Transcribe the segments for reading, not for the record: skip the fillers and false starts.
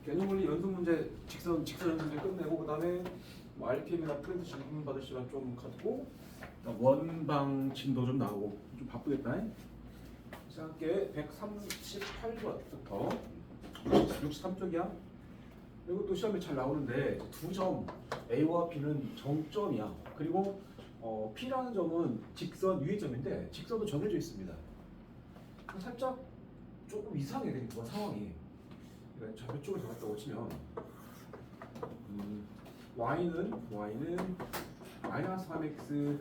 개념원리 연습 문제 직선 연습 문제 끝내고 그다음에 뭐 RPM이나 프렌드 질문 받을 시간 좀 갖고 원방 진도 좀 나오고 좀 바쁘겠다. 시작할게. 138번부터 63쪽이야. 이것도 시험에 잘 나오는데 두 점 A와 B는 정점이야. 그리고 P라는 점은 직선 위의 점인데 직선도 정해져 있습니다. 살짝 조금 이상해 되니까 상황이. 그러니까 좌표쪽을 잡았다고 치면 y는 마이너스 3x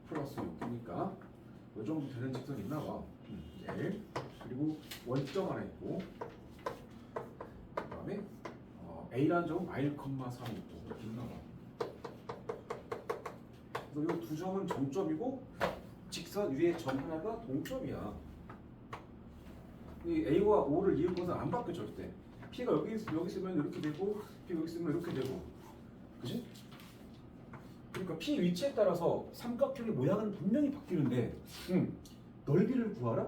플러스 6이니까 이 정도 되는 직선이 있나 봐. L 그리고 원점 하나 있고 그다음에 A라는 점은 마일 컴마 3 있고 이렇게 있나 봐. 그래서 이 두 점은 정점이고 직선 위에 점 하나가 동점이야. 이 A와 O를 이을 것은 안 바뀌어 절대. P가 여기 있으면 이렇게 되고 P가 여기 있으면 이렇게 되고, 그지? 그러니까 P 위치에 따라서 삼각형의 모양은 분명히 바뀌는데, 넓이를 구하라.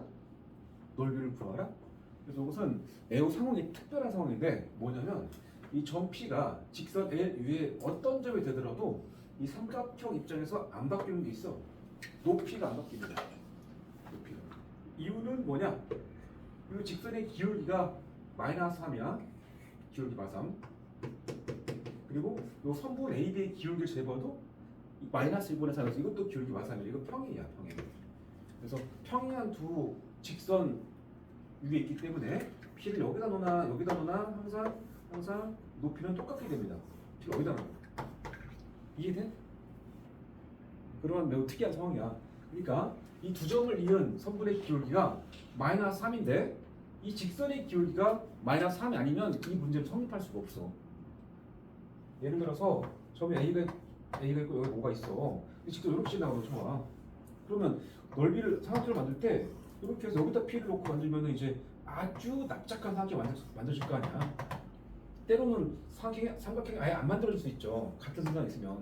그래서 이것은 매우 상황이 특별한 상황인데 뭐냐면 이 점 P가 직선 L 위에 어떤 점이 되더라도 이 삼각형 입장에서 안 바뀌는 게 있어. 높이가 안 바뀝니다. 높이가. 이유는 뭐냐? 이 직선의 기울기가 마이너스 3이야. 기울기 마삼. 그리고 이 선분 AB의 기울기를 재봐도 마이너스 1분의 4에서 이것도 기울기 마삼이야. 이거 평행이야, 평행. 그래서 평행한 두 직선 위에 있기 때문에 P를 여기다 놓나 항상 높이는 똑같게 됩니다. P를 여기다 놓나. 이해돼? 그러한 매우 특이한 상황이야. 그러니까 이 두 점을 이은 선분의 기울기가 마이너스 3인데 이 직선의 기울기가 마이너스 3이 아니면 이 문제를 성립할 수가 없어. 예를 들어서 점이 A가 있고 여기 O가 있어. 직선 이렇게 나오고 좋아. 그러면 넓이를 삼각형을 만들 때 이렇게 해서 여기다 P를 놓고 만들면 이제 아주 납작한 삼각형이 만들어질 거 아니야. 때로는 삼각형이 아예 안 만들어질 수 있죠. 같은 순간이 있으면.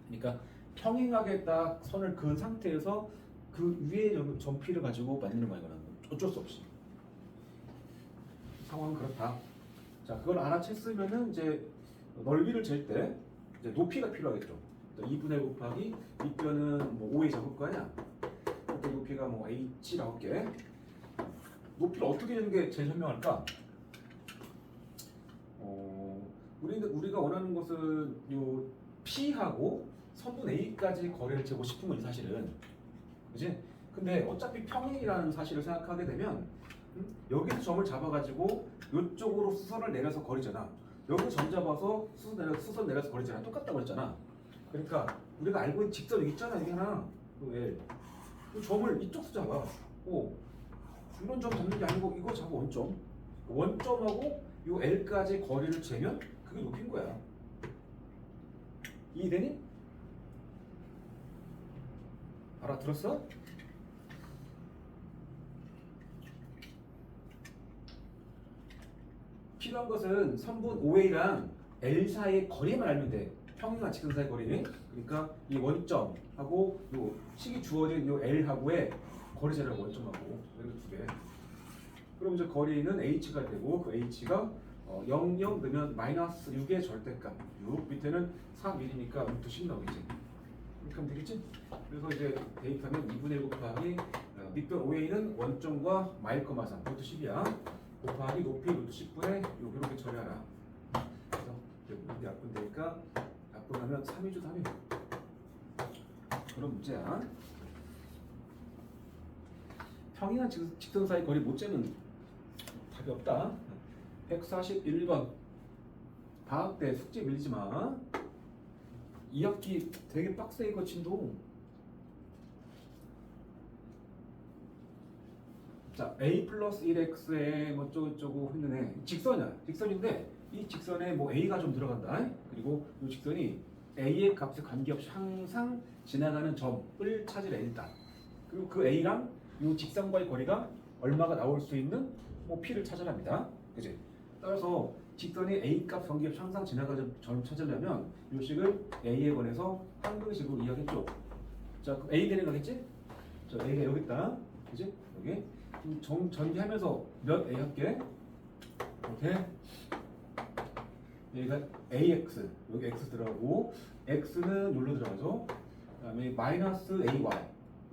그러니까 평행하게 딱 선을 그은 상태에서 그 위에 점 P를 가지고 만드는 거야. 이거는 어쩔 수 없이. 상황은 그렇다. 자, 그걸 알아챘으면은 이제 넓이를 잴 때 이제 높이가 필요하겠죠. 2분의 1 곱하기 밑변은 뭐 5에 잡을 거 아니야. 그때 높이가 뭐 h라고 할게. 높이를 어떻게 내는 게 제일 현명할까? 우리가 원하는 것은 요 P하고 선분 A까지 거리를 재고 싶은 거지 사실은. 그지? 근데 어차피 평행이라는 사실을 생각하게 되면 여기서 점을 잡아가지고 이쪽으로 수선을 내려서 거리잖아. 여기서 점 잡아서 수선 내려서 거리잖아. 똑같다고 그랬잖아. 그러니까 우리가 알고 있는 직선 여기 있잖아. 여기 하나 L. 그 점을 이쪽서 잡아. 이런 점 잡는 게 아니고 이거 잡아. 원점하고 요 L까지 거리를 재면 그게 높인 거야. 이해되니? 알아들었어? 필요한 것은 선분 OA랑 L 사이의 거리만 알면 돼. 평행한 직선 사이 거리. 그러니까 이 원점하고 요 식이 주어진 요 L하고의 거리 재라고 원점하고 이렇게 두 개. 그럼 이제 거리는 H가 되고 그 H가 0, 0 넣으면 마이너스 6의 절대값. 6 밑에는 3mm니까 루트 10 나오겠지. 이렇게 하면 되겠지? 그래서 이제 대입하면 2분의 1 곱하기 밑변 OA는 원점과 마일 컴마 3 루트 10이야. 곱하기 높이 루트 10분의 이렇게 처리하라. 그래서 이제 약분되니까 약분하면 3이죠 3이. 그런 문제야. 평행한 직선 사이 거리 못 재면 답이 없다. 141번. 방학 때 숙제 밀리지 마. 2학기 되게 빡세 이거 진도. 자, a 플러스 1x에 뭐 어쩌고저쩌고 했는데 직선이야. 직선인데 이 직선에 뭐 a가 좀 들어간다. 그리고 이 직선이 a의 값에 관계없이 항상 지나가는 점을 찾으래 일단. 그리고 그 a랑 이 직선과의 거리가 얼마가 나올 수 있는 뭐 p를 찾으랍니다. 그지? 따라서 직선이 a 값 관계없이 항상 지나가는 점을 찾으려면 이 식을 a에 관해서 한글식으로 이해하겠죠. 자, 그럼 a 데려가겠지? 자, a가 여기 있다. 그지? 여기. 전개하면서 몇 a 할게? 이렇게 여기가 ax 여기 x 들어가고 x는 여기로 들어가죠. 그다음에 마이너스 ay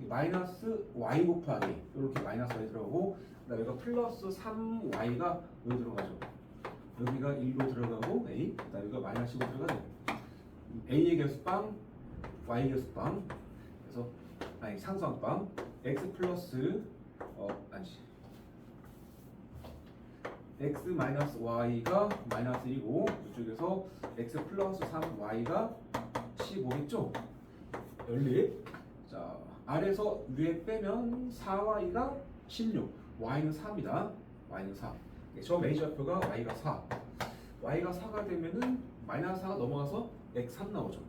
마이너스 y 곱하기 이렇게 마이너스 y 들어가고 그다음에 여기가 플러스 3y가 여기 들어가죠. 여기가 1로 들어가고 a 그다음에 여기가 마이너스 10로 들어가죠. a의 개수빵 y의 개수빵 그래서 아니 상수항빵 x 플러스 x 마이너스 y가 마이너스 1이고 이쪽에서 x 플러스 3y가 15겠죠? 연립. 자 아래에서 위에 빼면 4y가 16 y는 4입니다. y는 4. 저 메이저표가 y가 4 y가 4가 되면은 마이너스 4가 넘어가서 x 3 나오죠.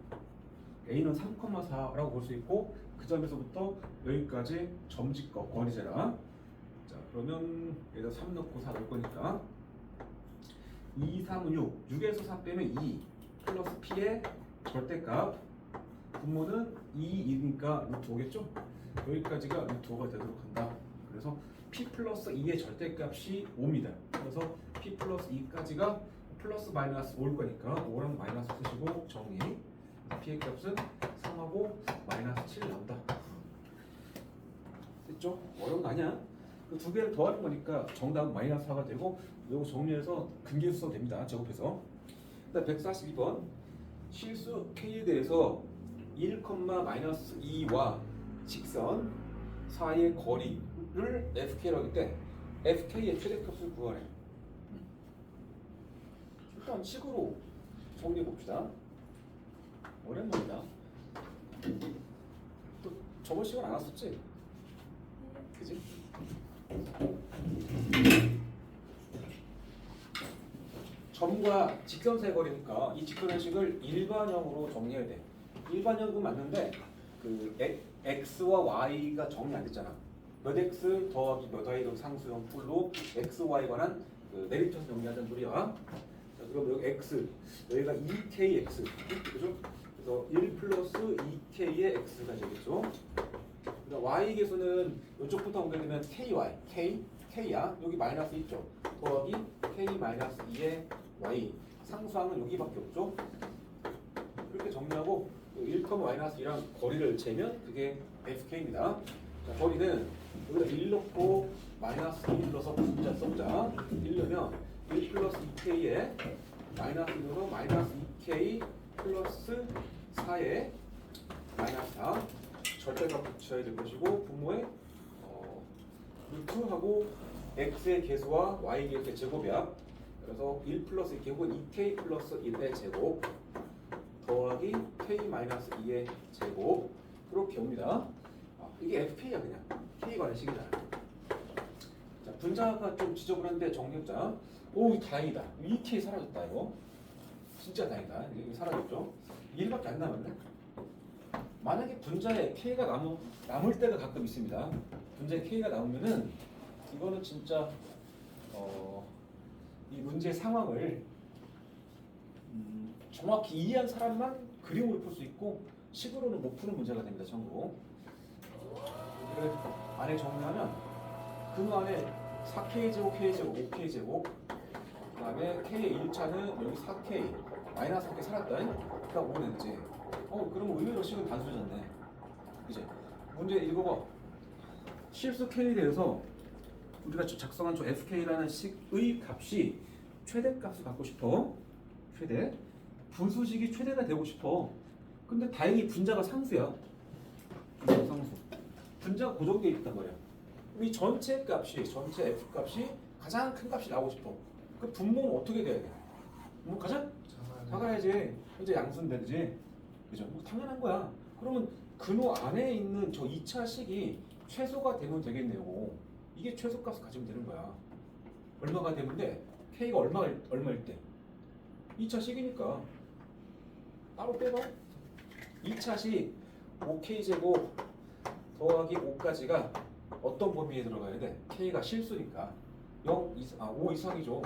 a는 3,4라고 볼 수 있고 그 점에서부터 여기까지 점집거 거리제라. 자 그러면 여기다 3 넣고 4 넣을 거니까 2, 3은 6 6에서 4 빼면 2 플러스 p의 절대값 분모는 2이니까 루트 5겠죠? 여기까지가 루트 5가 되도록 한다. 그래서 p 플러스 2의 절대값이 5입니다. 그래서 p 플러스 2까지가 플러스 마이너스 5일 거니까 5랑 마이너스 쓰시고 정리. p의 값은 3하고 마이너스 7 나온다. 됐죠? 어려운 거 아니야? 그 두 개를 더하는 거니까 정답은 마이너스 4가 되고 이거 정리해서 근계수 써도 됩니다. 제곱해서. 일단 142번 실수 k에 대해서 1,-2와 직선 사이의 거리를 fk라고 할 때 fk의 최대값을 구하래. 일단 식으로 정리해 봅시다. 오랜만이다. 또 저번 시간 안 왔었지? 그지? 점과 직선 사이 거리니까 이 직선의식을 일반형으로 정리해야 돼. 일반형은 맞는데 그 x와 y가 정리 안 됐잖아. 몇 x 더하기 몇 y로 상수형 풀로 x, y 관한 그 내리쳐서 정리하자는 소리야. 자, 그럼 여기 x 여기가 2kx 그죠? 그래서 1 플러스 2k의 x가 되겠죠. 그러니까 y 계수는 이쪽부터 연결되면 k야. 여기 마이너스 있죠. 더하기 k 마이너스 2의 y. 상수항은 여기밖에 없죠. 이렇게 정리하고 1, 마이너스 2랑 거리를 재면 그게 fk입니다. 자, 거리는 여기다 1 넣고 마이너스 2 넣어서 분자 써보자. 1 넣으면 1 플러스 2k에 마이너스 1 넣어서 마이너스 2k 플러스 4에 마이너스 4 절대값 붙여야 될 것이고 분모에 루트하고 x의 개수와 y 개수의 제곱이야. 그래서 1 플러스 2k은 2k 플러스 1의 제곱 더하기 k 마이너스 2의 제곱 그렇게 옵니다. 이게 fk야 그냥 k 관의 식이잖아. 자 분자가 좀 지저분한데 정리해보자. 오 다행이다. 2k 사라졌다 이거. 진짜 다행이다. 이게 사라졌죠. 1밖에 안 남았네. 만약에 분자에 k가 남을 때가 가끔 있습니다. 분자에 k가 남으면은 이거는 진짜 이 문제의 상황을 정확히 이해한 사람만 그림으로 풀 수 있고 식으로는 못 푸는 문제가 됩니다. 참고로 이걸 안에 정리하면 그 안에 4k 제곱, k 제곱, 5k 제곱 그 다음에 k의 1차는 여기 4k 마이너스 4k 살았다. 그러니까 5는 이제 그러면 의외로 식은 단수졌네. 이제 문제 읽어봐. 실수 k에 대해서 우리가 작성한 저 fk라는 식의 값이 최대값을 갖고 싶어. 최대. 분수식이 최대가 되고 싶어. 근데 다행히 분자가 상수야. 분자가 상수. 분자가 고정되어 있단 말이야. 이 전체 f 값이 가장 큰 값이 나오고 싶어. 그 분모는 어떻게 돼야 돼? 뭐 가장 작아야지. 이제 양수되지. 그죠? 뭐 당연한 거야. 그러면 근호 안에 있는 저 2차 식이 최소가 되면 되겠네요. 이게 최소값을 가지면 되는 거야. 얼마가 되면 돼? k가 얼마일 때? 2차 식이니까 따로 빼봐. 2차 식 5k 제곱 더하기 5까지가 어떤 범위에 들어가야 돼? k가 실수니까 5 이상이죠.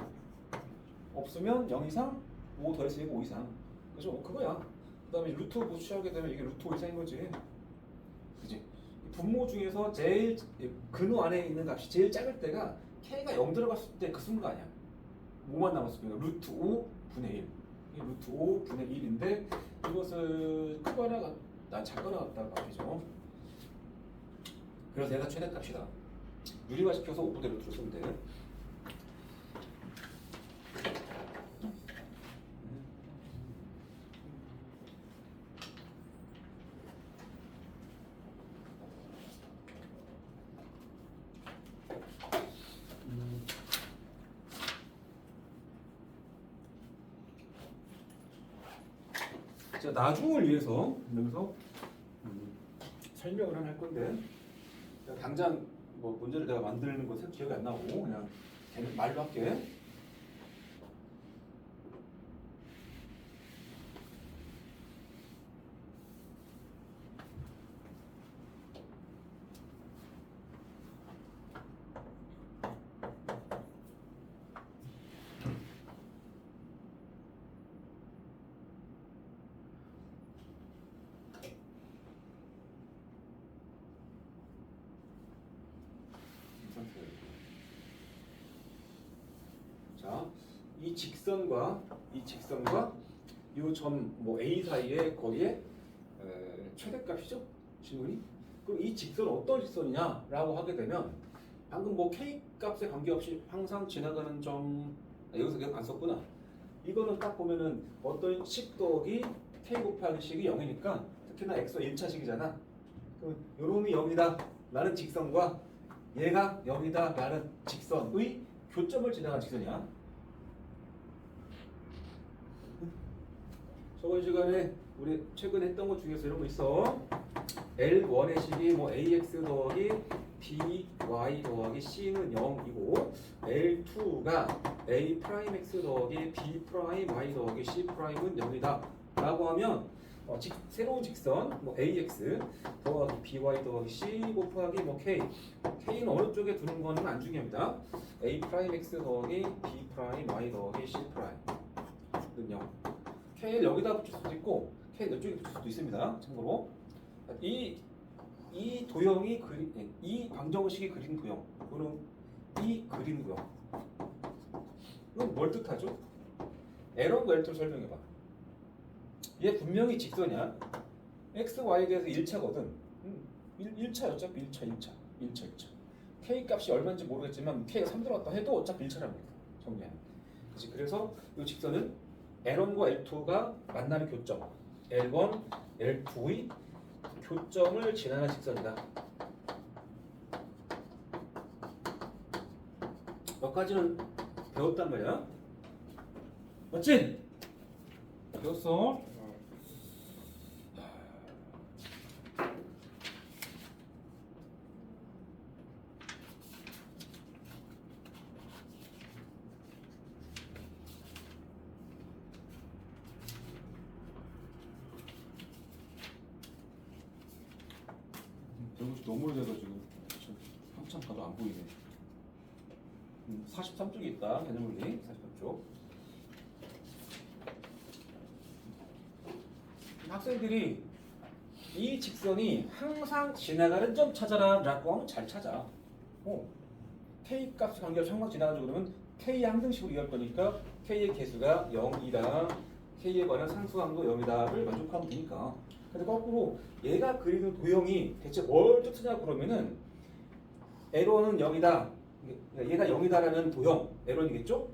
없으면 0 이상, 5 더해서 5 이상. 그죠? 그거야. 그 다음에 루트 무시하게 되면 이게 루트 5 이상인 거지. 그지? 분모 중에서 제일 근호 안에 있는 값이 제일 작을 때가 k가 0 들어갔을 때 그 순간이야. 뭐만 남았습니까? 루트 5분의 1. 이 루트 5분의 1인데 이것을 크거나 작거나 같다 말이죠. 그래서 얘가 최대값이다. 유리화시켜서 5분의 루트로 쓰면 돼. 자, 나중을 위해서 여기서 설명을 하나 할 건데 당장 뭐 문제를 내가 만드는 거 기억이 안 나고 그냥 말로 할게. 자, 이 직선과 이 점 뭐 A 사이의 거리의 최대값이죠, 질문이. 그럼 이 직선은 어떤 직선이냐라고 하게 되면 방금 뭐 K 값에 관계없이 항상 지나가는 점 여기서 그냥 안 썼구나. 이거는 딱 보면은 어떤 식 더하기 K 곱하기 식이 0이니까 특히나 X가 1차식이잖아. 그럼 요놈이 0이다 라는 직선과 얘가 0이다 라는 직선의 교점을 지나간 직선이야. 저번 시간에 우리 최근에 했던 것 중에서 이런 거 있어. L1의 식이 뭐 AX 더하기 BY 더하기 C는 0이고 L2가 A 프라임 X 더하기 B 프라임 Y 더하기 C 프라임은 0이다 라고 하면 새로운 직선 뭐 AX 더하기 BY 더하기 C 곱하기 뭐 K는 어느 쪽에 두는 거는 안 중요합니다. A 프라임 X 더하기 B 프라임 Y 더하기 C 프라임은 0. K를 여기다 붙일 수도 있고 K는 이쪽에 붙일 수도 있습니다. 참고로 이 도형이 이 방정식이 그린 도형 또는 이 그린 도형 이건 뭘 뜻하죠? L1과 L2를 설명해봐. 얘 분명히 직선이야. X, Y에 대해서 1차거든. 1차 어차피 1차. K 값이 얼마인지 모르겠지만 K가 3 들어갔다 해도 어차피 1차라는 거야. 정리하면. 그래서 이 직선은 L1과 L2가 만나는 교점 L1, L2의 교점을 지나는 직선이다. 여기까지는 배웠단 말이야. 맞지? 배웠어. 너무 오래돼가지고 한참 가도 안 보이네. 43쪽이 있다. 개념물리 43쪽. 학생들이 이 직선이 항상 지나가는 점 찾아라 라고 하면 잘 찾아. K 값 관계없이 항상 지나가죠. 그러면 K의 항등식으로 이해할 거니까 K의 개수가 0이다. K에 관한 상수항도 0이다를 만족하면 되니까. 근데 거꾸로 얘가 그리는 도형이 대체 뭘 뜻하냐 그러면은 L1은 0이다. 얘가 0이다라는 도형 L1이겠죠?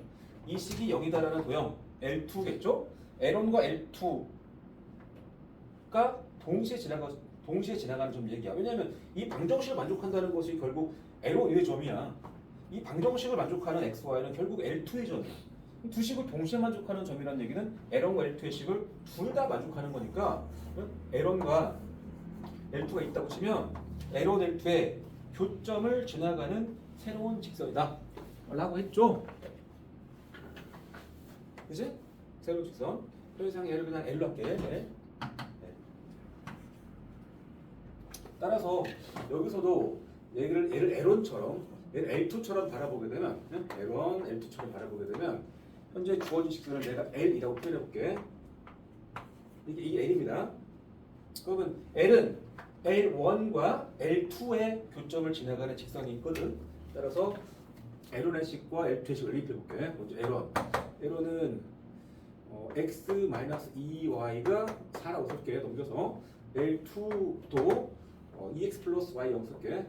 이 식이 0이다라는 도형 L2겠죠? L1과 L2가 동시에 지나가는 점 얘기야. 왜냐하면 이 방정식을 만족한다는 것이 결국 L1의 점이야. 이 방정식을 만족하는 X, Y는 결국 L2의 점이야. 두 식을 동시에 만족하는 점이라는 얘기는 L1과 L2의 식을 둘 다 만족하는 거니까 L1과 L2가 있다고 치면 L1, L2의 교점을 지나가는 새로운 직선이다 라고 했죠. 그치? 새로운 직선. 그래서 얘를 그냥 L로 할게. 네. 따라서 여기서도 얘를 L1처럼 얘를 L2처럼 바라보게 되면 L1, L2처럼 바라보게 되면 현재 주어진 직선을 내가 L이라고 표현해볼게. 이게 L입니다. 그러면 L은 L1과 L2의 교점을 지나가는 직선이 있거든. 따라서 L1의 식과 L2의 식을 연립해 볼게. 먼저 L1. L1은 x-2y가 4라고 쓸게. 넘겨서 L2도 2x 플러스 y 0 쓸게.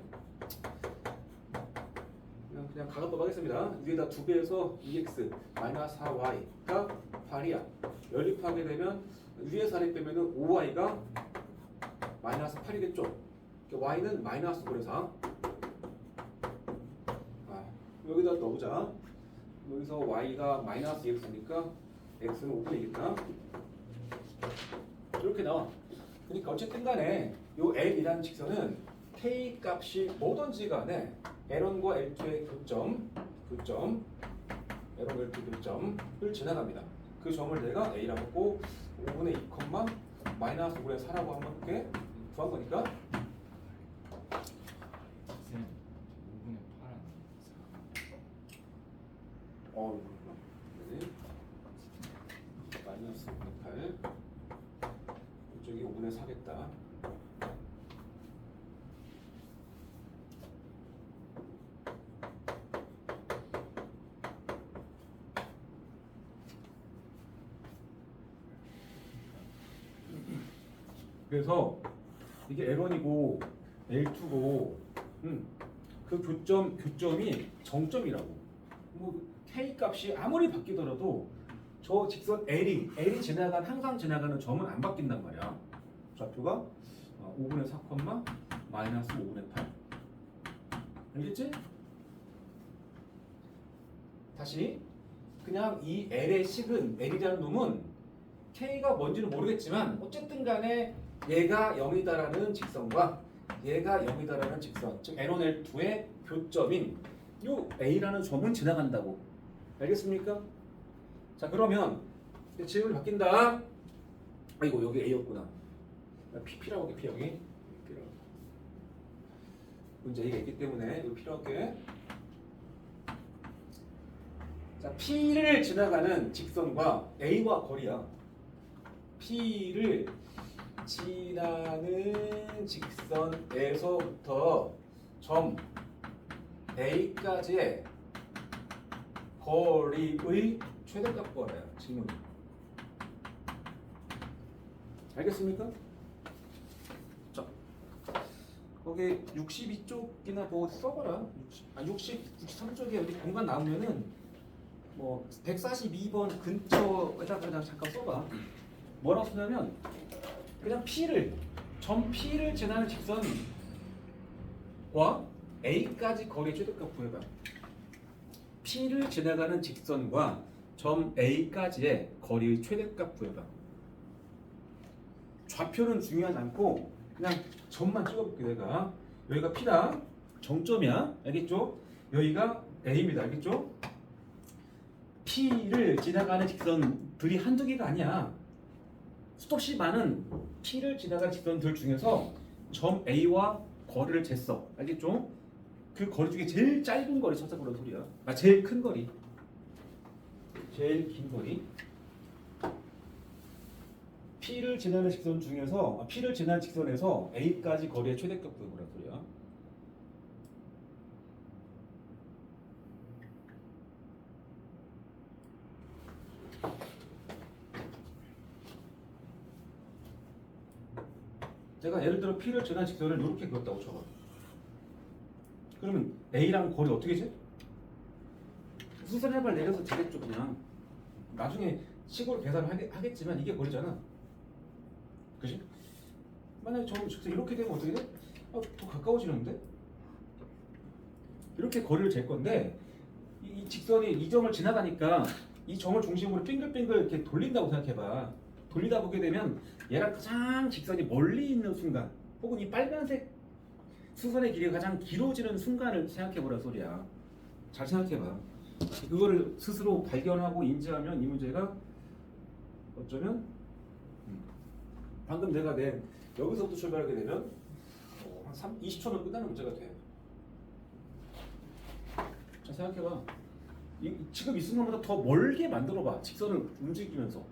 그냥 가급적 하겠습니다. 위에다 2배에서 2x 마이너스 4y가 8이야. 연립하게 되면 위에 4를 빼면은 5y가 마이너스 8이겠죠. y는 마이너스 5의 4. 여기다 넣어보자. 여기서 y가 마이너스 2x니까 x는 5분이겠다. 이렇게 나와. 그러니까 어쨌든 간에 요 L이라는 직선은 k 값이 뭐든지 간에 L1과 L2의 교점 L1, L2 교점을 지나갑니다. 그 점을 내가 A라고 했고 5분의 2, 마이너스 5분의 4라고 한번 이렇게 구한 거니까 쌤 5분의 8 네. 마이너스 5분의 8 이쪽이 5분의 4겠다. 그래서 이게 L1이고 L2고 그 교점이 정점이라고. 뭐 K 값이 아무리 바뀌더라도 저 직선 L이 지나간 항상 지나가는 점은 안 바뀐단 말이야. 좌표가 5분의 4, 마이너스 5분의 8. 알겠지? 다시 그냥 이 L의 식은 L이라는 놈은 K가 뭔지는 모르겠지만 어쨌든 간에 얘가 0이다라는 직선과 얘가 0이다라는 직선, 즉 L1, L2의 교점인 요 A라는 점은 지나간다고. 알겠습니까? 자, 그러면 지름이 바뀐다. 아이고, 여기 A였구나. P라고 할게, P 여기. P라고. 문제 A가 있기 때문에 이거 필요할게. 자, P를 지나가는 직선과 A와 거리야. P를 지나는 직선에서부터 점 A까지의 거리의 최대값 구하래요. 질문. 알겠습니까? 자, 거기 62쪽이나 뭐 써봐라. 63쪽에 어디 공간 나오면은 뭐 142번 근처에다가 그냥 잠깐 써봐. 뭐라고 쓰냐면 그냥 점 P를 지나는 직선과 A까지 거리의 최대값 구해봐. P를 지나가는 직선과 점 A까지의 거리의 최대값 구해봐. 좌표는 중요하지 않고 그냥 점만 찍어볼게. 내가 여기가 P다. 정점이야. 알겠죠? 여기가 A입니다. 알겠죠? P를 지나가는 직선들이 한두 개가 아니야. 수없이 많은 P를 지나가는 직선들 중에서 점 A와 거리를 쟀어. 알겠죠? 그 거리 중에 제일 짧은 거리 찾아보라는 소리야. 제일 큰 거리. 제일 긴 거리. P를 지나는 직선 중에서 P를 지나는 직선에서 A까지 거리의 최대값 구해보라는 소리야. 내가 예를 들어 P를 지나는 직선을 이렇게 그었다고 쳐봐. 그러면 A랑 거리 어떻게 재? 수선해발 내려서 재겠죠 그냥. 나중에 식으로 계산을 하겠지만 이게 거리잖아. 그지? 만약에 저 직선 이렇게 되면 어떻게 돼? 더 가까워지는데? 이렇게 거리를 잴 건데 이 직선이 이 점을 지나가니까 이 점을 중심으로 빙글빙글 이렇게 돌린다고 생각해봐. 돌리다 보게 되면 얘랑 가장 직선이 멀리 있는 순간 혹은 이 빨간색 수선의 길이가 가장 길어지는 순간을 생각해보라 소리야. 잘 생각해봐. 그거를 스스로 발견하고 인지하면 이 문제가 어쩌면 방금 내가 낸 여기서부터 출발하게 되면 한 20초면 끝나는 문제가 돼. 자, 생각해봐. 지금 이 순간보다 더 멀게 만들어봐. 직선을 움직이면서.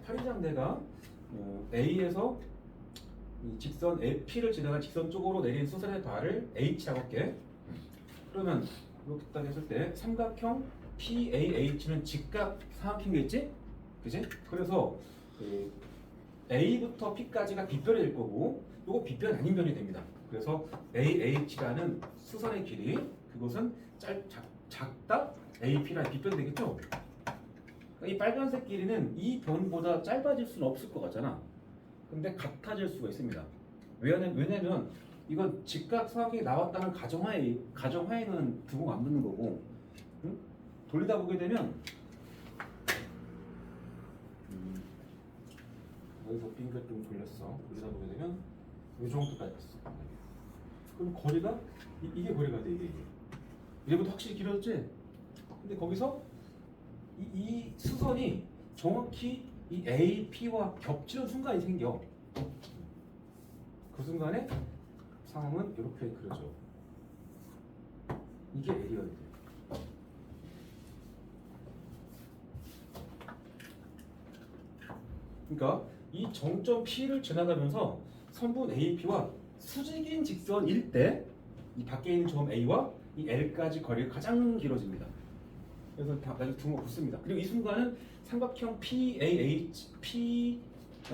파리장대가 A에서 이 직선 LP를 지나간 직선 쪽으로 내린 수선의 발을 H라고 할게. 그러면 이렇게 딱 했을 때 삼각형 PAH는 직각 삼각형이겠지? 그지? 그래서 그 A부터 P까지가 빗변이 될 거고 이거 빗변이 아닌 변이 됩니다. 그래서 AH라는 수선의 길이 그것은 작다 AP라는 빗변이 되겠죠? 그러니까 이 빨간색 길이는 이 변보다 짧아질 수는 없을 것 같잖아. 근데 같아질 수가 있습니다. 왜냐면 이건 직각 사각형이 나왔다는 가정하에는 두공 안 붙는 거고, 응? 돌리다 보게 되면 여기서 빙글 좀 돌렸어. 돌리다 보게 되면 이 정도까지 갔어. 그럼 거리가 이게 거리가 돼 이게. 얘보다 확실히 길어졌지? 근데 거기서 이 수선이 정확히 이 AP와 겹치는 순간이 생겨. 그 순간에 상황은 이렇게 그려져. 이게 L이어야 돼. 그러니까 이 정점 P를 지나가면서 선분 AP와 수직인 직선일 때 이 밖에 있는 점 A와 이 L까지 거리가 가장 길어집니다. 그래서 다 나중에 두모 붙습니다. 그리고 이 순간은 삼각형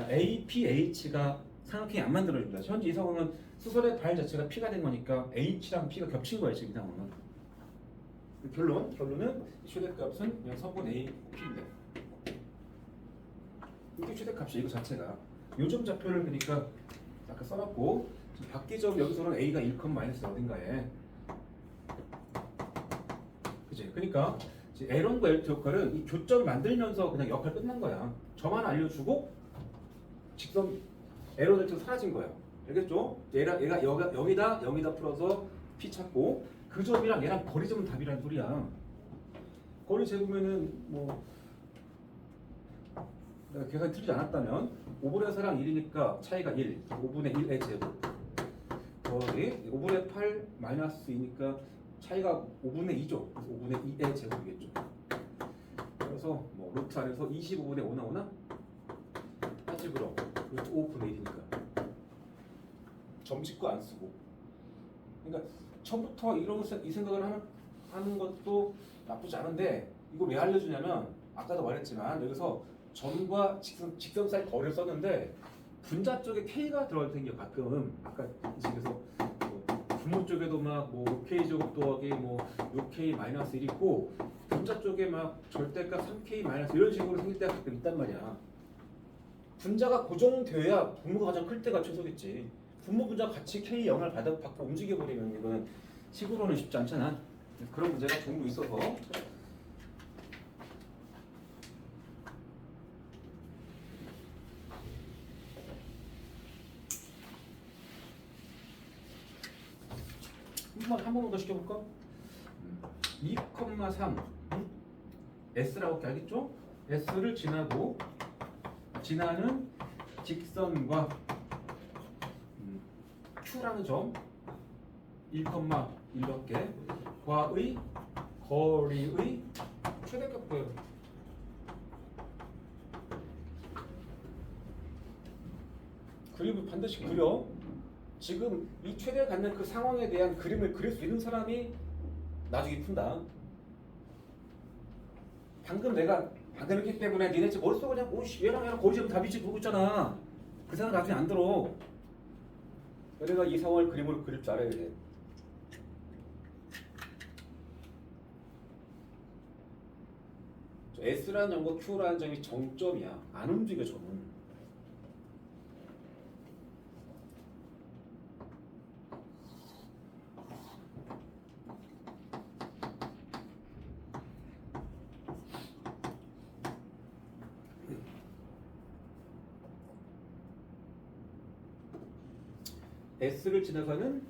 APH가 삼각형이 안 만들어집니다. 현재 이 상황은 수선의 발 자체가 P가 된 거니까 H랑 P가 겹친 거예요. 지금 이 상황은. 결론은 최대값은 그냥 선분 AP입니다. 이게 최대값이 이거 자체가 요점 좌표를 그러니까 아까 써놨고 바뀌죠. 여기서는 A가 1, 마이너스 어딘가에 그치? 그러니까 L1과 L2 역할은 이 교점을 만들면서 그냥 역할 끝난 거야. 저만 알려주고 직선 L1, L2 사라진 거야. 알겠죠? 얘가 여기다 풀어서 P 찾고 그 점이랑 얘랑 거리 재면 답이란 소리야. 거리 재보면은 뭐 내가 계산이 틀리지 않았다면 5분의 4랑 1이니까 차이가 1, 5분의 1의 제곱 더하기 5분의 8 마이너스 2니까 차이가 5분의 2죠. 그래서 5분의 2의 제곱이겠죠. 그래서 뭐 루트 안에서 25분의 5 나오나? 하지 그럼. 루트 5분의 1이니까. 점 찍고 안 쓰고. 그러니까 처음부터 이 생각을 하는 것도 나쁘지 않은데 이거 왜 알려주냐면 아까도 말했지만 여기서 점과 직선 사이 거리를 썼는데 분자 쪽에 K가 들어갈 때 가끔 아까 집에서 분모 쪽에도 막 5K 제곱 더하기 6K 마이너스 1 있고 분자 쪽에 막 절대값 3K 마이너스 이런 식으로 생길 때가 가끔 있단 말이야. 분자가 고정되어야 분모가 가장 클 때가 최소겠지. 분모 분자 같이 K 영향을 받고 움직여 버리면 이거는 식으로는 쉽지 않잖아. 그런 문제가 종종 있어서 한 번만 더 시켜볼까? 2,3 S라고 할게 알겠죠? S를 지나는 직선과 Q라는 점 1,1몇 과의 거리의 최대값 구해요. 그림을 반드시 그려. 지금 이 최대를 갖는 그 상황에 대한 그림을 그릴 수 있는 사람이 나중에 푼다. 방금 했기 때문에 니네 집 머릿속에 그냥 얘랑 거리 재면 답이지 보고 있잖아. 그 생각 나중에 안 들어. 너네가 이 상황을 그림으로 그릴 줄 알아야 돼. S라는 점과 Q라는 점이 정점이야. 안 움직여 점은. S를 지나가는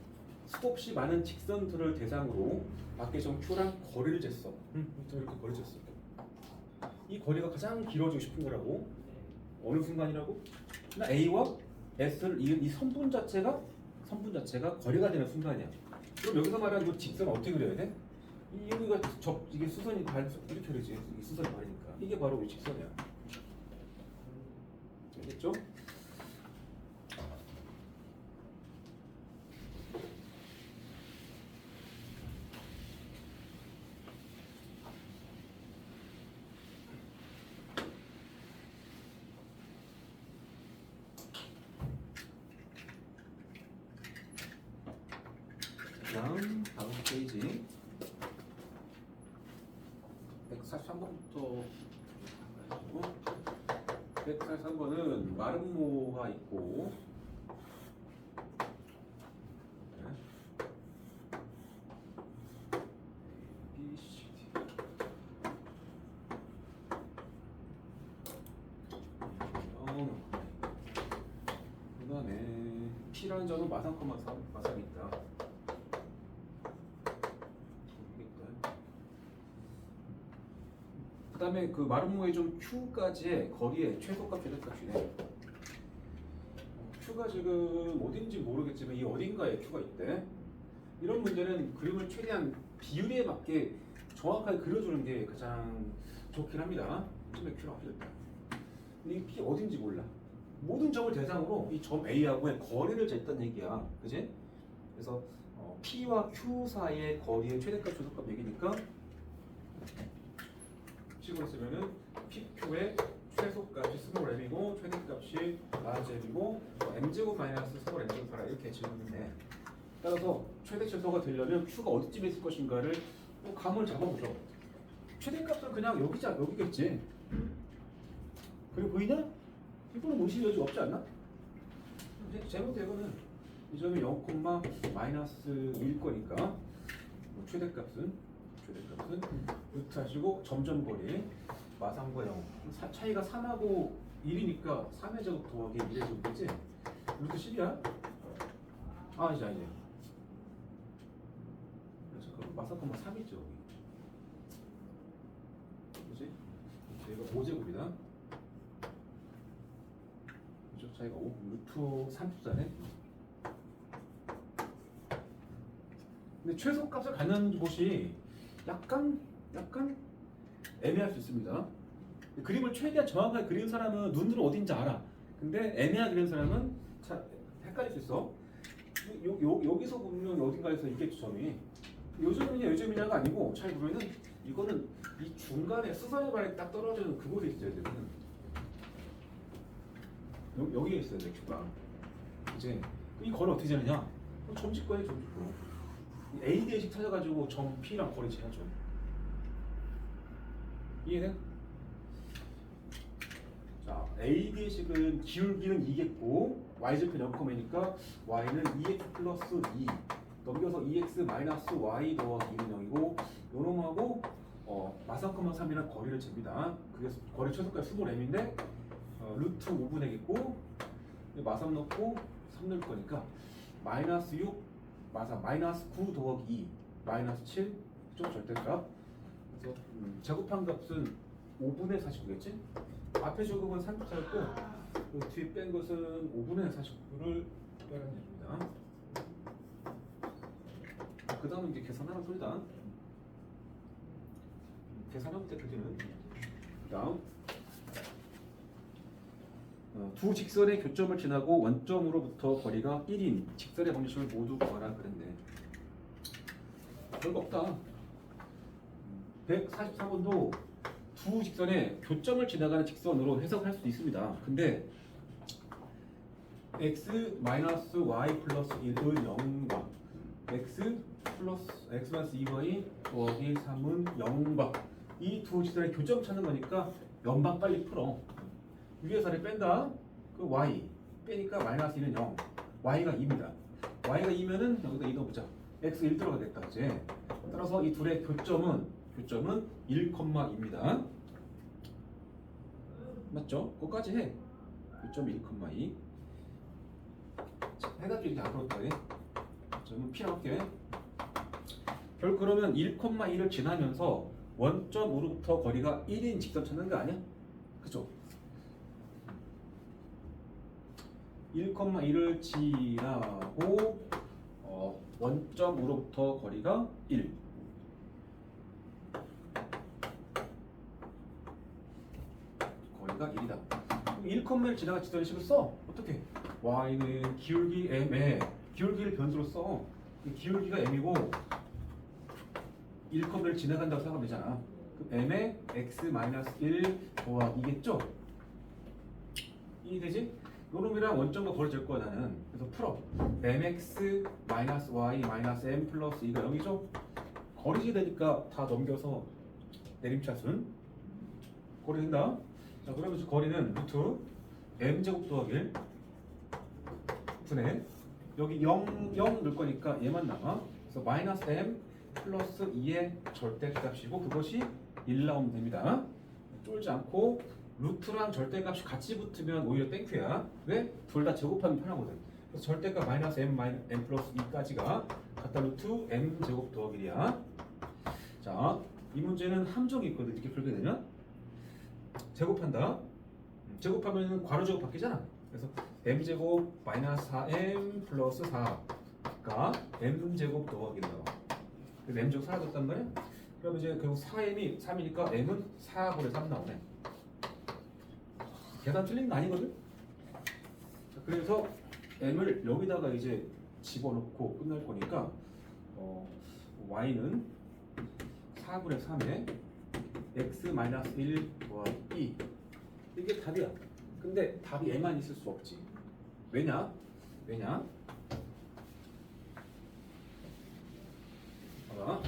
수없이 많은 직선들을 대상으로 밖에 점 Q랑 거리를 쟀어. 이렇게 거리 쟀어. 이 거리가 가장 길어지고 싶은 거라고. 어느 순간이라고? 나 A와 S를 이은 이 선분 자체가 거리가 되는 순간이야. 그럼 여기서 말하는 이 직선 어떻게 그려야 돼? 이게 수선이 발 이렇게 그리지. 이 수선이 발이니까. 이게 바로 이 직선이야. 알겠죠? 다음 페이지 143번부터 143번은 마름모가 있고 B, C, D 그 다음에 P라는 점은 마삼, 마삼이 있다. 그 다음에 그 마름모의 좀 Q까지의 거리의 최소값, 최대값이네. Q가 지금 어딘지 모르겠지만 이 어딘가에 Q가 있대. 이런 문제는 그림을 최대한 비율에 맞게 정확하게 그려주는 게 가장 좋긴 합니다. 이점에 Q를 합쳤다. 근데 이 P 어딘지 몰라. 모든 점을 대상으로 이 점 A하고의 거리를 쟀다는 얘기야. 그지? 그래서 P와 Q 사이의 거리의 최대값, 최소값 얘기니까 치고 있으면은 PQ의 최소값이 스몰 m이고 최대값이 라지 m이고 m제곱 마이너스 스몰 m제곱 하라 이렇게 질문인데 따라서 최대 최소가 되려면 Q가 어디쯤에 있을 것인가를 또 감을 잡아보죠. 최대값은 그냥 여기겠지. 그리고 보이냐? 이거는 무시 여지 없지 않나? 이제 제곱되고는 이 점이 0, 마이너스 1 거니까 최대값은 루트 하시고 점점 거리 마삼과 0 차이가 3하고 1이니까 3의 제곱 더하기 1의 제곱이지? 루트 10이야? 아 이제 그래서 마삼, 3이죠 여기 그치? 얘가 5제곱이다 그죠? 차이가 5 루트 30자네 근데 최소값을 갖는 곳이 약간 애매할 수 있습니다. 그림을 최대한 정확하게 그리는 사람은 눈으로 어딘지 알아. 근데 애매하게 그리는 사람은 헷갈릴 수 있어. 여기서 보면 어딘가에서 있겠죠 점이. 요즘이냐가 아니고 잘 보면은 이거는 이 중간에 수선의 발에 딱 떨어지는 그곳에 있어야 되거든. 여기에 있어야 돼 Q가. 이제 이 거리 어떻게 재느냐? 점집거에 점집거. AD식 찾아가지고 점 P랑 거리 재야죠. 이해돼? 자, AD식은 기울기는 2겠고 Y좌표 0,이니까 Y는 2x 플러스 2 넘겨서 2x 마이너스 Y 더하기 2는 0이고 요놈하고 마삼, 3이랑 거리를 잽니다. 그게 거리 최소값 스몰 m인데 루트 5분의 있고 마삼 넣고 3 넣을 거니까 마이너스 6 마이너스 9 더하기 2 마이너스 7 좀 절대값 그래서 제곱한 값은 5분의 49겠지? 앞에 제곱은 30짜리고 뒤에 뺀 것은 5분의 49를 빼라는 얘기입니다. 그 다음은 이제 계산하는 소리다. 계산하면 때 그때는 그 다음 두 직선의 교점을 지나고 원점으로부터 거리가 1인 직선의 방정식을 모두 구하라 그랬네. 별거 없다. 144번도 두 직선의 교점을 지나가는 직선으로 해석할 수도 있습니다. 근데 x-y 플러스 1은 0과 x 2y 더하기 3은 0과 이 두 직선의 교점 찾는 거니까 연방 빨리 풀어. 위에서 아래 뺀다. 그 y 빼니까 마이너스 2는 0. y가 2입니다. y가 2면은 여기다 2 넣어보자. x 1 들어가겠다. 이제 따라서 이 둘의 교점은 1,2입니다. 맞죠? 그거까지 해. 교점 1,2. 해답지 이렇게 앞으로 떠해. 점은 P 할게. 결국 그러면 1,2를 지나면서 원점으로부터 거리가 1인 직선 찾는 거 아니야? 그죠? 1,2를 지나고 원점으로부터 거리가 1. 거리가 1이다. 그럼 1,1을 지나간 직선의 식을 써. 어떻게? y는 기울기 m에 기울기를 변수로 써. 이 기울기가 m이고 1,1을 지나간다고 생각하면 되잖아. 그럼 m에 x-1 더하기겠죠? 이해되지? 요놈이랑 원점과 거리 잴 거야 나는. 그래서 풀어. mx y m 플러스 2가 0이죠? 거리지 되니까 다 넘겨서 내림차순 거리 된다. 자 그러면 거리는 루트 m제곱 더하기 1 분의 여기 0 넣을 거니까 얘만 남아. 그래서 마이너스 m 플러스 2의 절대값이고 그것이 1 나오면 됩니다. 쫄지 않고 루트랑 절대값이 같이 붙으면 오히려 땡큐야. 왜? 둘 다 제곱하면 편하거든. 그래서 절대값 마이너스 m 플러스 2까지가 갖다 루트 m 제곱 더하기 1이야. 자, 이 문제는 함정이 있거든. 이렇게 풀게 되면 제곱한다. 제곱하면 괄호 제곱 바뀌잖아. 그래서 m 제곱 마이너스 4m 플러스 4가 m 제곱 더하기 1 나와. 그래서 m 제곱 사라졌단 말이야. 그럼 이제 결국 4m이 3이니까 m은 4분의 3 나오네. 계산 틀린 거 아니거든? 자, 그래서 m을 여기다가 이제 집어넣고 끝날 거니까 y는 4분의 3에 x-1 더하기 2 이게 답이야. 근데 답이 얘만 있을 수 없지. 왜냐? 봐봐.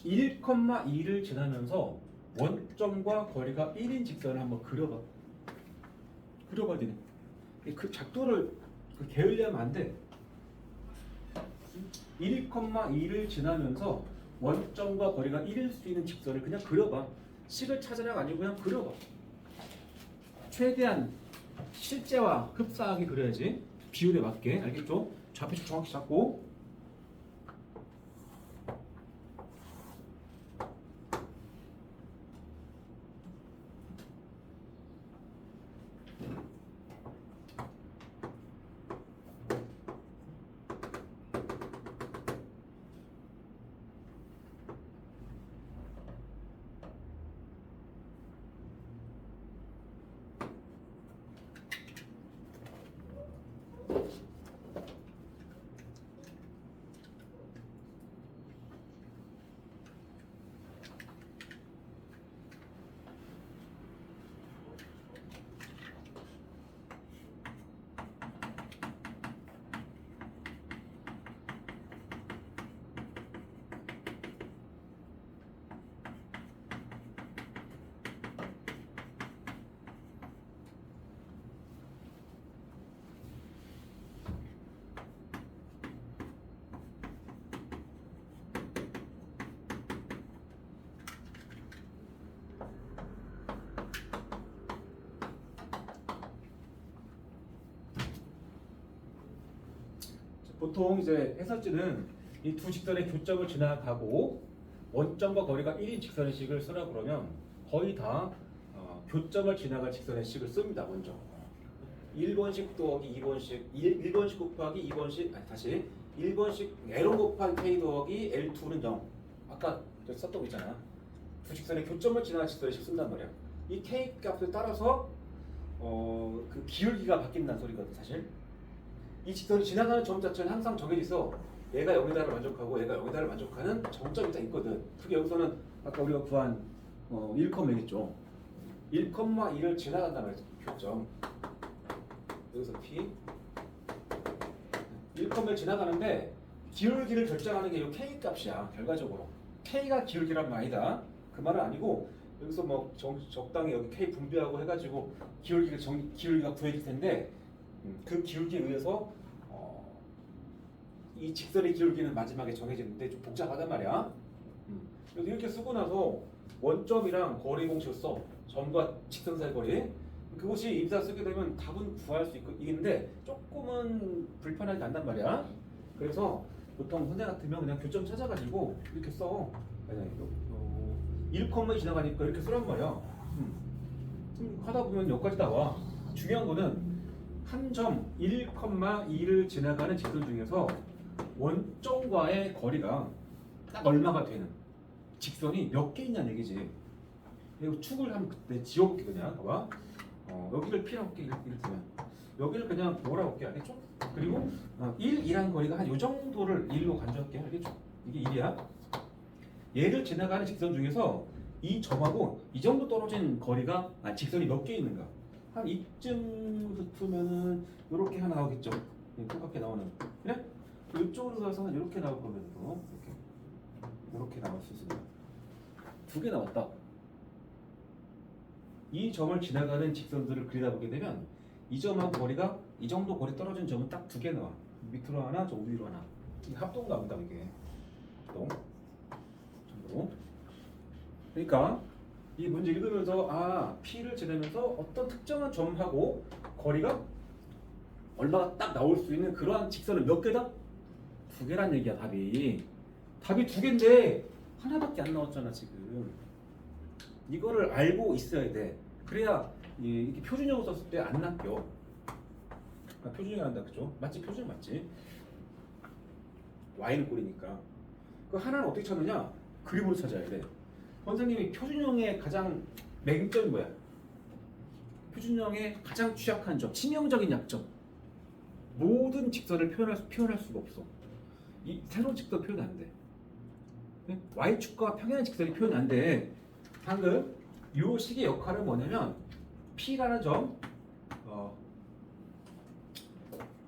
1,2를 지나면서 원점과 거리가 1인 직선을 한번 그려봐. 그려봐야 되네. 그 작도를 게을리하면 안 돼. 1,2를 지나면서 원점과 거리가 1일 수 있는 직선을 그냥 그려봐. 식을 찾으라가 아니고 그냥 그려봐. 최대한 실제와 흡사하게 그려야지. 비율에 맞게. 알겠죠? 좌표식 정확히 잡고. 보통 이제 해설지는 이 두 직선의 교점을 지나가고 원점과 거리가 1인 직선의 식을 쓰라 그러면 거의 다 교점을 지나갈 직선의 식을 씁니다. 먼저 1번씩 더하기 2번씩 1번씩 곱하기 2번씩 다시 1번씩 L1 곱하기 K 더하기 L2는 0. 아까 썼던 거 있잖아. 두 직선의 교점을 지나갈 직선의 식 쓴단 말이야. 이 K 값에 따라서 그 기울기가 바뀐다는 소리거든 사실. 이 직선이 지나가는 점 자체는 항상 정해져 있어. 얘가 여기다를 만족하고 얘가 여기다를 만족하는 정점이 딱 있거든. 특히 여기서는 아까 우리가 구한 1,1이죠. 1,2를 지나간단 말이야. 교점. 여기서 P 1,1 지나가는데 기울기를 결정하는 게 이 K 값이야. 결과적으로 K가 기울기란 말이다. 그 말은 아니고 여기서 뭐 적당히 여기 K 분배하고 해가지고 기울기가 구해질 텐데 그 기울기에 의해서 이 직선의 기울기는 마지막에 정해지는데 좀 복잡하단 말이야. 그래서 이렇게 쓰고 나서 원점이랑 거리 공식을 써. 점과 직선 사이 거리. 그것이 임사 쓰게 되면 답은 구할 수 있는데 조금은 불편하게 간단 말이야. 그래서 보통 선생 같으면 그냥 교점 찾아가지고 이렇게 써. 1,2 지나가니까 이렇게 쓰란 말이야. 하다 보면 여기까지 나와. 중요한 거는 한 점 1,2를 지나가는 직선 중에서 원점과의 거리가 딱 얼마가 되는 직선이 몇 개 있냐는 얘기지. 그리고 축을 한번 그때 지워볼게 그냥. 봐봐. 여기를 P라고 할게 이를테면 여기를 그냥 뭐라고 할게 알겠죠? 그리고 1이라는 거리가 한 요 정도를 1로 간주할게요. 알겠죠? 이게 1이야. 얘를 지나가는 직선 중에서 이 점하고 이 정도 떨어진 거리가 직선이 몇 개 있는가? 한 이쯤 붙으면은 이렇게 하나 나오겠죠? 똑같게 나오는. 그래? 이쪽으로 가서 이렇게 나올 거면 또 이렇게 나올 수 있습니다. 두 개 나왔다. 이 점을 지나가는 직선들을 그리다 보게 되면 이 점하고 거리가 이 정도 거리 떨어진 점은 딱 두 개 나와. 밑으로 하나, 저 위로 하나. 이게 합동갑니다 이게. 합동. 정도. 그러니까 이 문제 읽으면서 P를 지나면서 어떤 특정한 점하고 거리가 얼마가 딱 나올 수 있는 그러한 직선은 몇 개다? 두 개란 얘기야 답이. 답이 두 개인데 하나밖에 안 나왔잖아 지금. 이거를 알고 있어야 돼. 그래야 이렇게 표준형을 썼을 때 안 낚여. 표준형이 한다 그죠? 맞지? 표준형 맞지? Y는 꼴이니까. 그 하나는 어떻게 찾느냐? 그림으로 찾아야 돼. 선생님이 표준형의 가장 맹점이 뭐야? 표준형의 가장 취약한 점, 치명적인 약점. 모든 직선을 표현할 수가 없어. 이 새로운 직선 표현 안 돼. 네? Y축과 평행한 직선이 표현 안 돼. 방금 이 식의 역할은 뭐냐면 P라는 점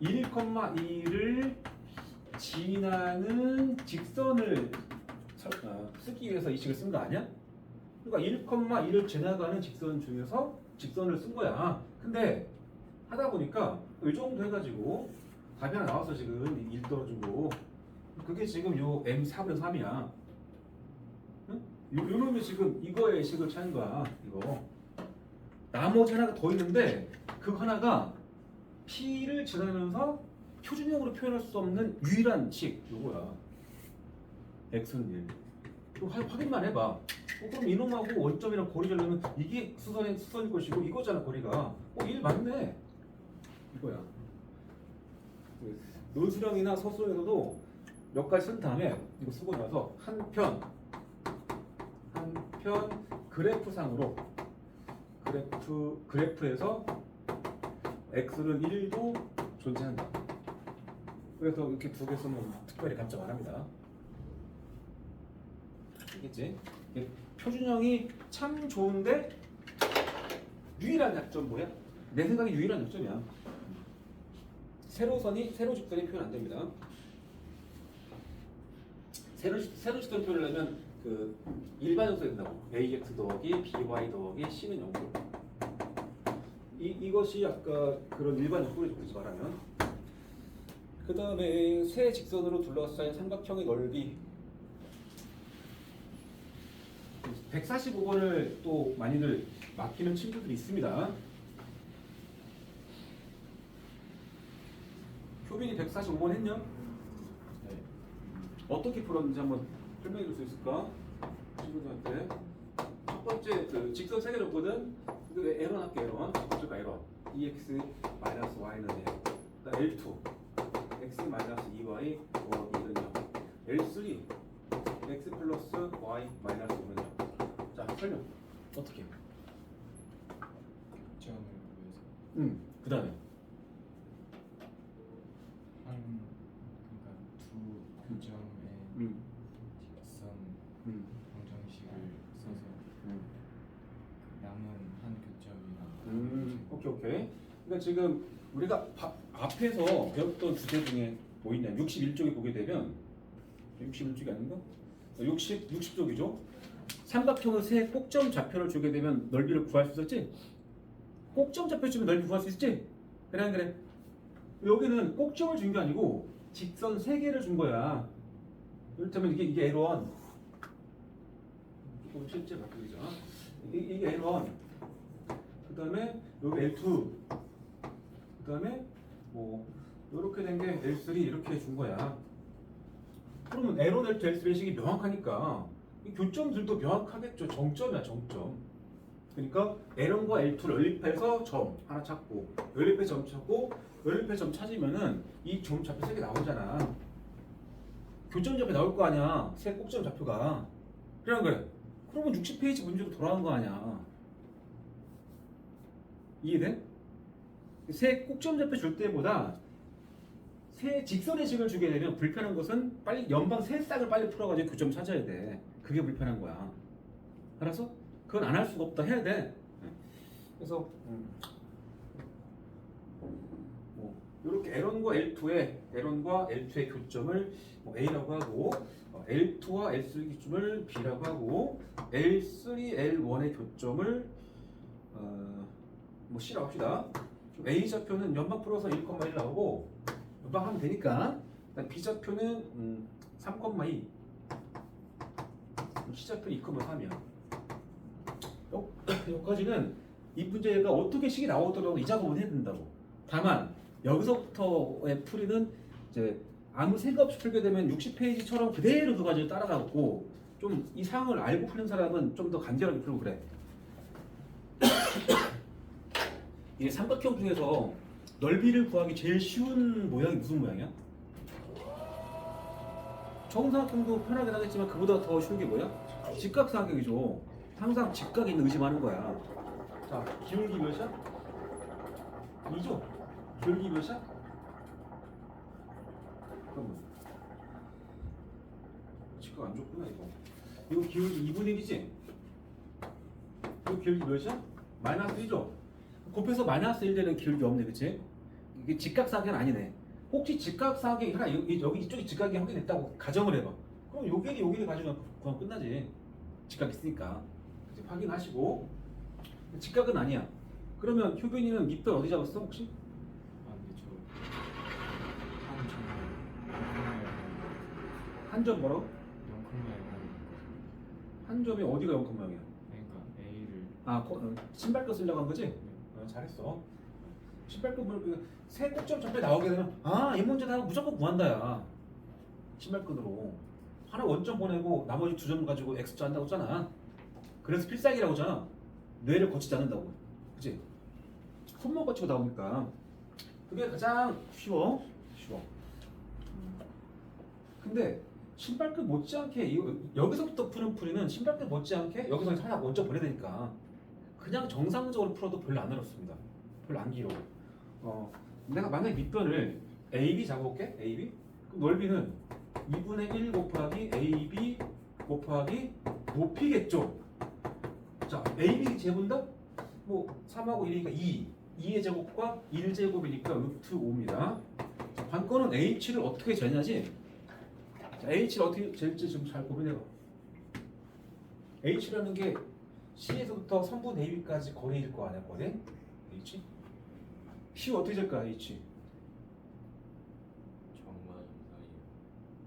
1,2를 지나는 직선을 쓰기 위해서 이 식을 쓴 거 아니야? 그러니까 1,2를 지나가는 직선 중에서 직선을 쓴 거야. 근데 하다 보니까 이 정도 해가지고 답이 하나 나왔어 지금 1 떨어지고. 그게 지금 요 M4분의 3이야. 응? 요 놈이 지금 이거의 식을 찾는 거야. 이거. 나머지 하나가 더 있는데 그 하나가 P를 지나면서 표준형으로 표현할 수 없는 유일한 식 요거야. X는 1. 이거 확인만 해봐. 그럼 이놈하고 원점이랑 거리 재려면 이게 수선일 것이고 이거잖아 거리가. 1 맞네. 이거야. 논술형이나 서술형에서도 몇 가지 쓴 다음에 이거 쓰고 나서 한편 그래프상으로 그래프에서 x는 1도 존재한다. 그래서 이렇게 두 개 쓰면 특별히 감점 안 합니다. 알겠지? 표준형이 참 좋은데 유일한 약점 뭐야? 내 생각에 유일한 약점이야. 세로 직선이 표현 안 됩니다. 세로 직선 표현을 하면 그 일반 형태가 된다고. ax 더하기 by 더하기 c는 0으로. 이것이 아까 그런 일반 형태를 줬지 말하면. 그 다음에 세 직선으로 둘러싸인 삼각형의 넓이 145번을 또 많이들 맡기는 친구들이 있습니다. 효빈이 145번 했냐? 네. 어떻게 풀었는지 한번 설명해 줄 수 있을까? 친구들한테. 첫 번째 그 직선 세 개 줬거든. 그 L1 할게 L1. 첫 번째가 L1. 2x-y는 1. 그다음 L2. x-2y 더하기 2는 0. L3. x 플러스 y 마이너스 5는 0. 자 설명. 어떻게? 점을 구해서 그 다음에 그러니까 두 교점의 직선 방정식을 써서 남은 한 교점이랑 오케이. 그러니까 지금 우리가 앞에서 배웠던 주제 중에 뭐 있냐? 61쪽에 보게 되면 61쪽이 아닌가? 60쪽이죠. 삼각형의 세 꼭점 좌표를 주게 되면 넓이를 구할 수 있었지? 꼭점 좌표 주면 넓이 구할 수 있지? 그래. 여기는 꼭점을 준 게 아니고 직선 세 개를 준 거야. 이를테면 이게 L1. 조금 실제 바꾸기죠. 이게 L1. 그 다음에 여기 L2. 그 다음에 뭐 이렇게 된 게 L3 이렇게 준 거야. 그러면 L1, L2, L3의 식이 명확하니까 이 교점들도 명확하겠죠. 정점이야 정점. 그러니까 L1과 L2를 연립해서 점 하나 찾고 연립해서 점 찾고 연립해서 점 찾으면은 이 점 좌표 세 개 나오잖아. 교점 좌표 나올 거 아니야. 세 꼭점 좌표가. 그래. 그러면 60페이지 문제로 돌아온 거 아니야. 이해돼? 세 꼭지점좌표 줄 때보다 세 직선의 식을 주게 되면 불편한 것은 빨리 연방 세 싹을 빨리 풀어가지고 교점 찾아야 돼. 그게 불편한 거야. 알았어? 그건 안 할 수가 없다. 해야 돼. 그래서 뭐 이렇게 L1과 L2의 교점을 뭐 A라고 하고 L2와 L3 교점을 B라고 하고 L3, L1의 교점을 뭐 C라고 합시다. A 좌표는 연방 풀어서 1,1 나오고 연방하면 되니까. B 좌표는 3,2, C 좌표 2,3이야. 여기까지는 이 문제가 어떻게 식이 나오더라도 이 작업은 해야 된다고. 다만 여기서부터의 풀이는 이제 아무 생각 없이 풀게 되면 60페이지처럼 그대로 그 과정을 따라가고 좀 이 상황을 알고 푸는 사람은 좀 더 간결하게 풀고 그래. 이게 삼각형 중에서 넓이를 구하기 제일 쉬운 모양이 무슨 모양이야? 정삼각형도 편하긴 하겠지만 그보다 더 쉬운 게 뭐야? 직각삼각형이죠. 항상 직각에 있는 의심하는 거야. 자, 기울기 몇이야? 2죠? 기울기 몇이야? 잠깐만. 직각 안 줬구나 이거. 이거 기울기 2분의 1이지? 이거 기울기 몇이야? 마이너스 1이죠? 곱해서 마이너스 1 되는 기울기 없네, 그치? 이게 직각사각은 아니네. 혹시 직각사각이 하나 여기 이쪽이 직각이 확인됐다고 가정을 해봐. 그럼 여기를 가지고 그냥 끝나지. 직각 있으니까. 이제 확인하시고. 직각은 아니야. 그러면 효빈이는 밑변 어디 잡았어 혹시? 아 근데 저 한 점 뭐라고? 0,0 한 점이 어디가 0,0이야? 그러니까 A를 신발끈 쓰려고 한 거지? 잘했어. 신발끈을 세 꼭지점 잡혀 나오게 되면 이 문제 다 무조건 구한다야. 신발끈으로 하나 원점 보내고 나머지 두 점 가지고 X 한다고 했잖아. 그래서 필살기라고 하잖아. 뇌를 거치지 않는다고. 그치? 손목 거치고 나오니까 그게 가장 쉬워. 근데 신발끈 못지않게 여기서부터 푸는 풀이는 신발끈 못지않게 여기서 하나 원점 보내야 되니까 그냥 정상적으로 풀어도 별로 안 어렵습니다. 별로 안 길어. 내가 만약에 밑변을 AB 잡아볼게. AB. 그럼 넓이는 2분의 1 곱하기 AB 곱하기 높이겠죠. 자, AB 재본다? 뭐 3하고 1이니까 2. 2의 제곱과 1제곱이니까 루트 5입니다. 자, 관건은 H를 어떻게 재냐지? 자, H를 어떻게 잴지 좀 잘 고민해봐. H라는 게 C에서부터 선분 AB까지 거리일 거 아니야, 거리? H? C 어떻게 될까, H?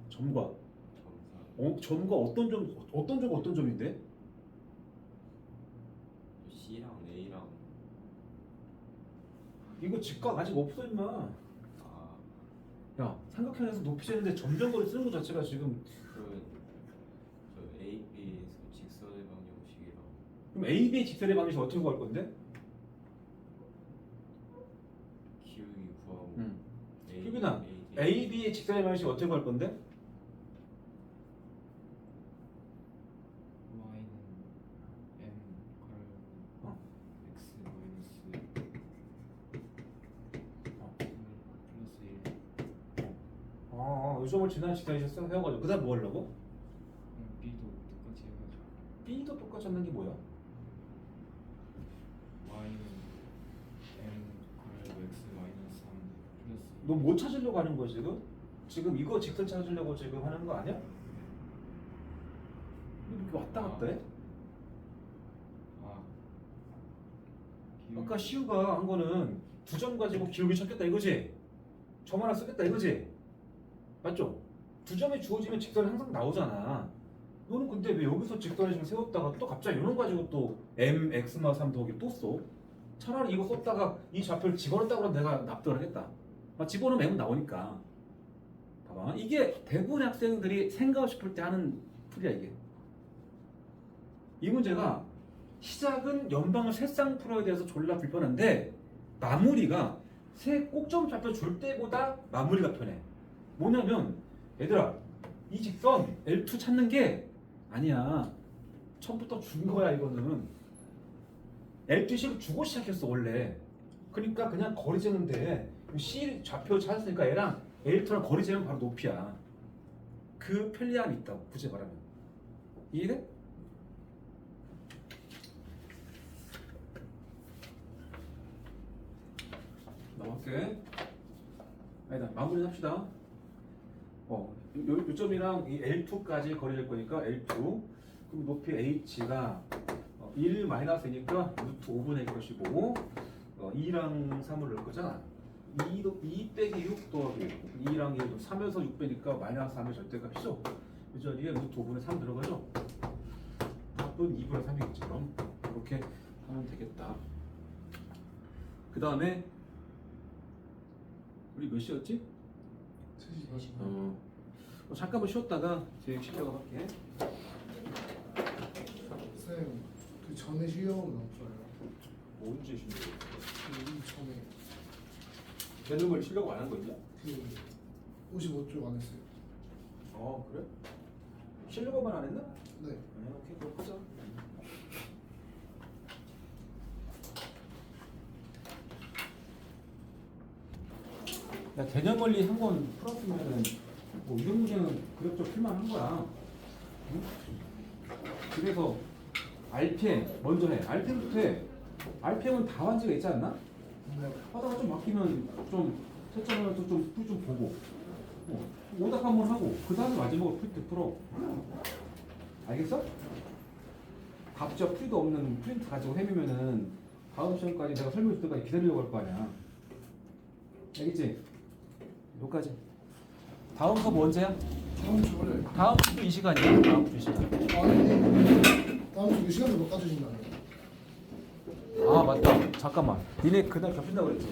점과 점과 어떤 점인데? C랑 A랑 이거 직각 아직 없어 임마. 야, 삼각형에서 높이 재는데 점점거리 쓰는 것 자체가 지금. 저 AB에서 직선의 방정식이랑 그럼 AB의 직선의 방정식 어떻게 구할 건데? 기울기 구하고 효빈아, AB의 직선의 방정식 어떻게 구할 건데? Y는 M 가로 X 마이너스 플러스 1 요점을 지난 시간에 세워가지고 그 다음 뭐 하려고? B도 똑같이 해가지고 B도 똑같이 하는 게 뭐야? Y는 M 가로 X 마이너스 3 플러스 너 뭐 찾으려고 하는 거야 지금? 지금 이거 직선 찾으려고 지금 하는 거 아니야? 이렇게 왔다 갔다 해? 아까 시우가 한 거는 두 점 가지고 기울기 찾겠다 이거지? 점 하나 쓰겠다 이거지? 맞죠? 두 점이 주어지면 직선이 항상 나오잖아. 너는 근데 왜 여기서 직선을 지금 세웠다가 또 갑자기 이런 거 가지고 또 m, x마 3 더하기 또 써? 차라리 이거 썼다가 이 좌표를 집어넣었다고 하면 내가 납득을 하겠다. 집어넣으면 m은 나오니까. 봐봐. 이게 대부분의 학생들이 생각 없이 풀 때 하는 풀이야 이게. 이 문제가 시작은 연방을 세 쌍 풀어야 돼서 졸라 불편한데 마무리가 세 꼭점 좌표 줄 때보다 마무리가 편해. 뭐냐면 얘들아 이 직선 L2 찾는 게 아니야. 처음부터 준 거야 이거는. L2식을 주고 시작했어 원래. 그러니까 그냥 거리 재면 돼. C 좌표 찾았으니까 얘랑 L2랑 거리 재면 바로 높이야. 그 편리함이 있다고 굳이 말하면. 이해돼? 넘어갈게. 아니다, 마무리 합시다. 요 점이랑 이 L2까지 거리될 거니까 L2. 그럼 높이 H가 1 마이너스니까 루트 5분의 것이고 2랑 3을 넣을 거잖아. 2 빼기 6 더하기 2랑 1, 3에서 6 빼니까 마이너스 3의 절대값이죠. 그 자리에 루트 5분의 3 들어가죠. 답은 2분의 3이겠지. 그럼 이렇게 하면 되겠다. 그 다음에 우리 몇 시였지? 3시. 잠깐만 쉬었다가 제 실력을 할게. 쌤, 그 전에 실력은 없어요. 언제 실력? 그 전에 되는 걸 실력 안 한 거 있냐? 그 55쪽 안 했어요. 그래? 실력만 안 했나? 네. 오케이, 그럼 하자. 야, 개념 원리 한 번 풀었으면은 뭐 이런 문제는 그럭저럭 풀만한 거야. 응? 그래서 RPM 먼저 해. RPM부터 해. RPM은 다 완제가 있지 않나? 네. 하다가 좀 막히면 좀 채점을 좀 보고 오답 한번 하고 그 다음에 마지막으로 프린트 풀어. 알겠어? 답지와 풀이도 없는 프린트 가지고 헤매면은 다음 시간까지 내가 설명해 줄 때까지 기다리려고 할 거 아니야. 알겠지? 여기까지. 다음 수업 언제야? 다음 주에 다음 주도 이 시간이야. 다음 주 이 시간. 아니 다음 주 시간도 못 가주신다네요. 아 맞다. 잠깐만. 니네 그날 겹친다고 그랬지?